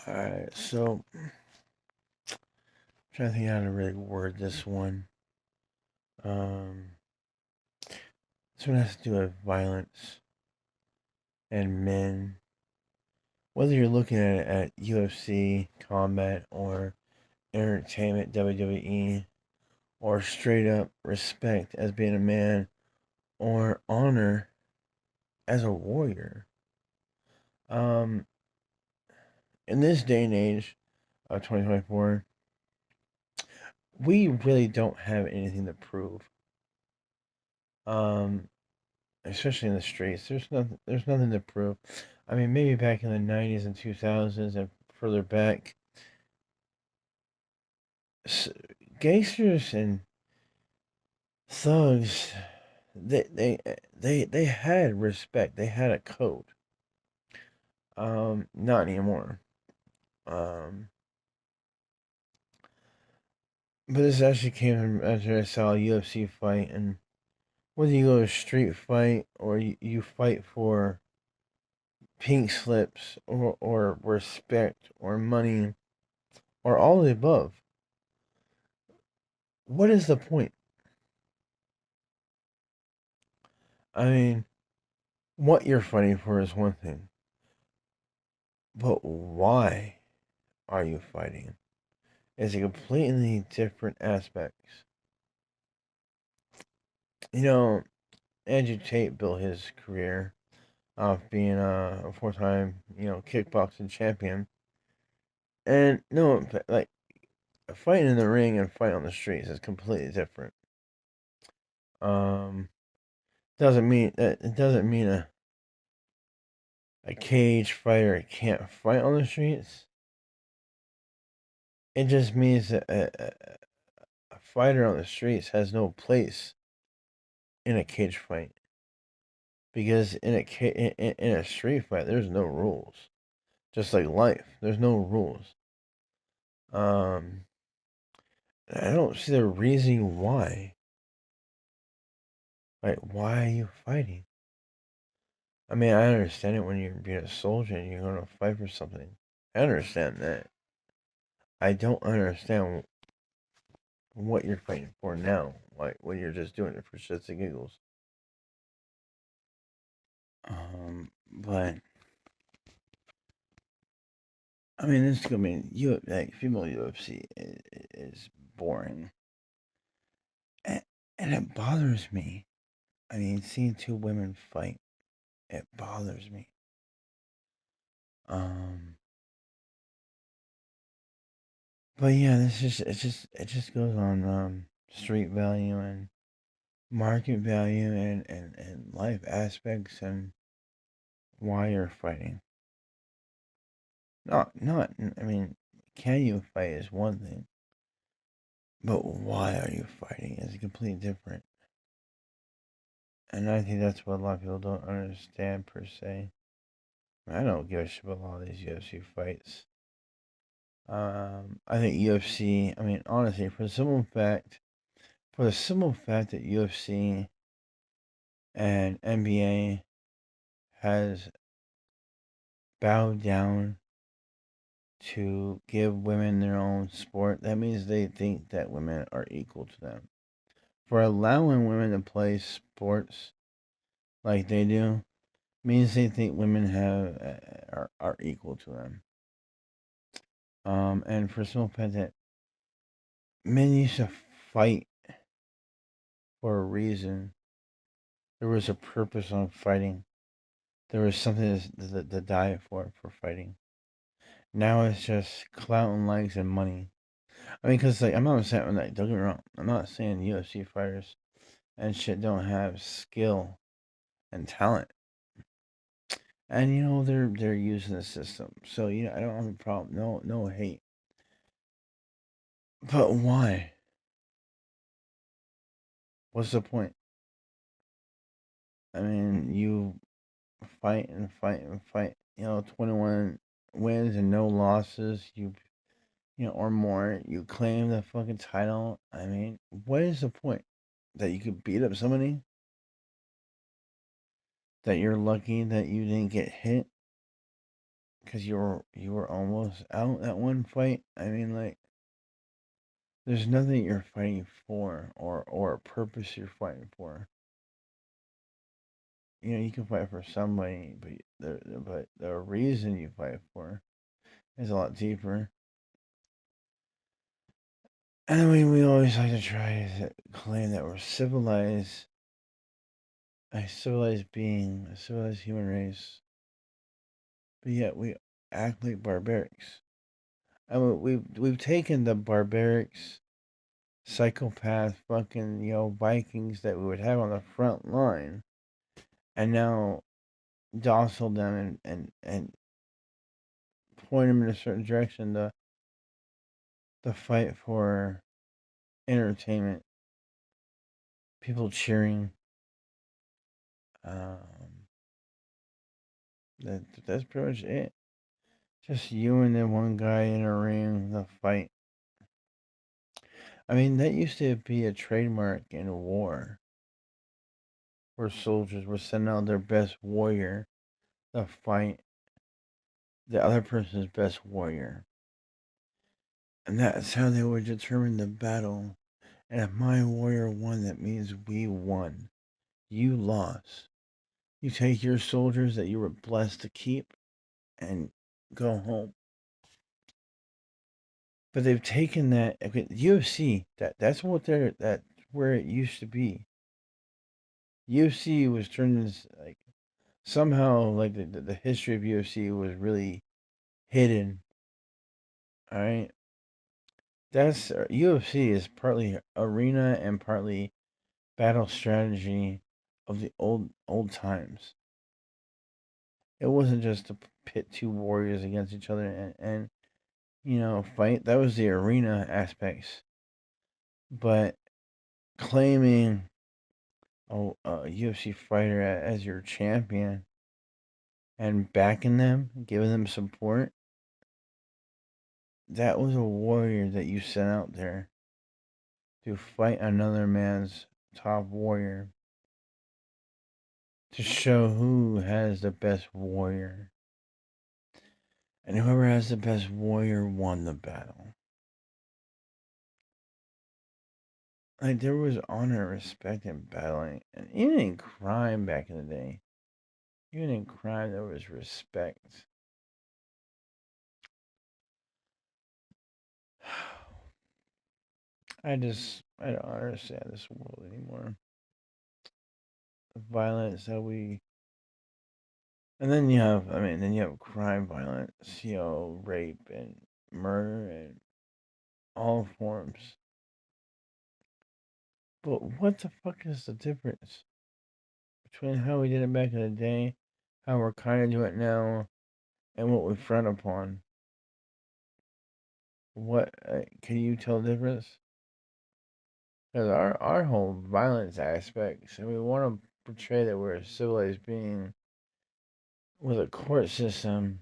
Alright, so trying to think how to really word this one. Um, this one has to do with violence and men. Whether you're looking at UFC, combat, or entertainment, WWE, or straight up respect as being a man, or honor as a warrior. Um, in this day and age of 2024, we really don't have anything to prove. Um, Especially in the streets. There's nothing to prove. I mean, maybe back in the 90s and 2000s and further back, gangsters and thugs, they had respect. They had a code. Not anymore. Um, but this actually came from after I saw a UFC fight, and whether you go to a street fight or you fight for pink slips or respect or money or all of the above, what is the point? I mean, what you're fighting for is one thing, but why are you fighting is a completely different aspects. You know, Andrew Tate built his career off being a four-time, kickboxing champion. And no, like fighting in the ring and fighting on the streets is completely different. Um, doesn't mean that it doesn't mean a cage fighter can't fight on the streets. It just means that a fighter on the streets has no place in a cage fight because in a street fight there's no rules. Just like life, there's no rules. Um, I don't see the reason why. Like, why are you fighting? I mean, I understand it when you're being a soldier and you're going to fight for something. I understand that. I don't understand what you're fighting for now. Like, when you're just doing it for shits and giggles. But I mean, this. I mean, like female UFC is boring, and, and it bothers me. I mean, seeing two women fight, it bothers me. Um, but yeah, it just goes on street value and market value and life aspects and why you're fighting. Not. I mean, can you fight is one thing, but why are you fighting is completely different. And I think that's what a lot of people don't understand per se. I don't give a shit about all these UFC fights. I think UFC. I mean, honestly, for the simple fact that UFC and NBA has bowed down to give women their own sport, that means they think that women are equal to them. For allowing women to play sports like they do, means they think women are equal to them. And for the simple fact that men used to fight for a reason. There was a purpose on fighting. There was something to die for fighting. Now it's just clout and likes and money. I mean, cause like I'm not saying like don't get me wrong. I'm not saying UFC fighters and shit don't have skill and talent. And they're using the system. So I don't have a problem. No hate. But why? What's the point? I mean, you fight and fight and fight. 21 wins and no losses. Or more. You claim the fucking title. I mean, what is the point? That you could beat up somebody? That you're lucky that you didn't get hit? because you were almost out at one fight. I mean, like, there's nothing you're fighting for, or a purpose you're fighting for. You can fight for somebody, but the reason you fight for is a lot deeper. And we always like to try to claim that we're civilized, a civilized being, a civilized human race, but yet we act like barbarics. I mean, we've taken the barbarics, psychopath, fucking Vikings that we would have on the front line, and now docile them and point them in a certain direction to fight for entertainment, people cheering. Um, that's pretty much it. Just you and then one guy in a ring, the fight. I mean, that used to be a trademark in war, where soldiers were sending out their best warrior to fight the other person's best warrior. And that's how they would determine the battle. And if my warrior won, that means we won. You lost. You take your soldiers that you were blessed to keep and go home. But they've taken that UFC. That's where it used to be. UFC was turned into like somehow like the history of UFC was really hidden. All right, that's UFC is partly arena and partly battle strategy of the old times. It wasn't just to pit two warriors against each other and fight. That was the arena aspects. But claiming a UFC fighter as your champion and backing them, giving them support, that was a warrior that you sent out there to fight another man's top warrior, to show who has the best warrior. And whoever has the best warrior won the battle. Like, there was honor and respect in battling. And even in crime back in the day, even in crime, there was respect. I don't understand this world anymore. The violence that we. And then you have crime violence, rape and murder and all forms. But what the fuck is the difference between how we did it back in the day, how we're kind of doing it now, and what we frown upon? What can you tell the difference? Because our whole violence aspects, and we want to portray that we're a civilized being with a court system,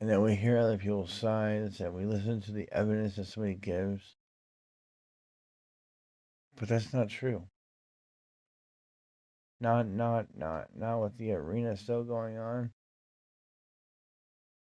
and that we hear other people's sides, and we listen to the evidence that somebody gives. But that's not true. Not with the arena still going on.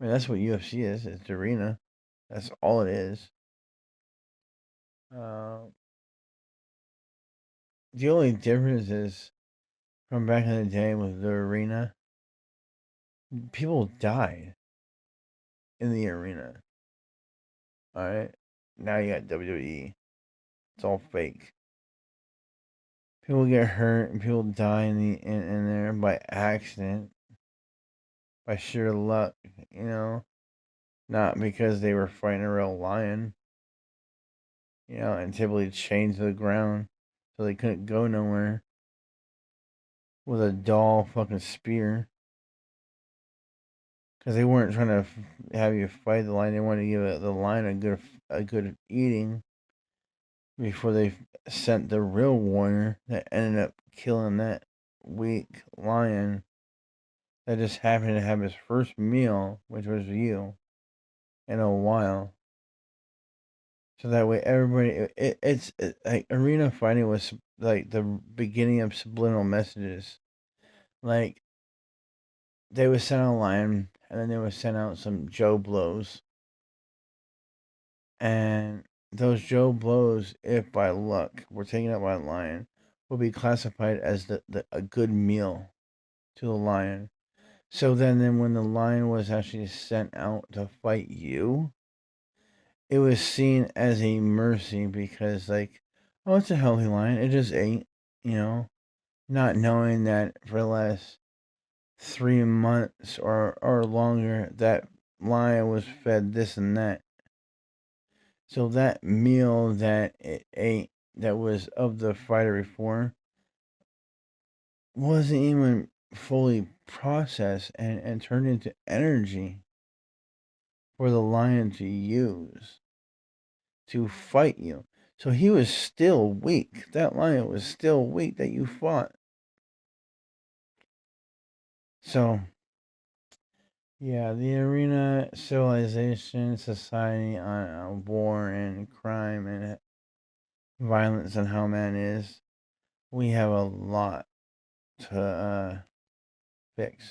I mean, that's what UFC is. It's the arena. That's all it is. Uh, the only difference is from back in the day with the arena, people died in the arena. All right. Now you got WWE. It's all fake. People get hurt and people die in there by accident, by sheer luck. Not because they were fighting a real lion. And typically chained to the ground so they couldn't go nowhere with a dull fucking spear. Because they weren't trying to have you fight the lion. They wanted to give the lion a good eating before they sent the real warrior that ended up killing that weak lion that just happened to have his first meal, which was you, in a while. So that way, everybody, it's like arena fighting was like the beginning of subliminal messages. Like, they would send out a lion, and then they would send out some Joe Blows, and those Joe Blows, if by luck were taken out by a lion, would be classified as a good meal to the lion. So then when the lion was actually sent out to fight you, it was seen as a mercy because, like, oh, it's a healthy lion. It just ate, you know, not knowing that for the last 3 months or longer, that lion was fed this and that. So that meal that it ate that was of the fighter form wasn't even fully processed and turned into energy for the lion to use to fight you. So he was still weak. That lion was still weak that you fought. So, yeah, the arena, civilization, society on war and crime and violence and how man is, we have a lot to fix.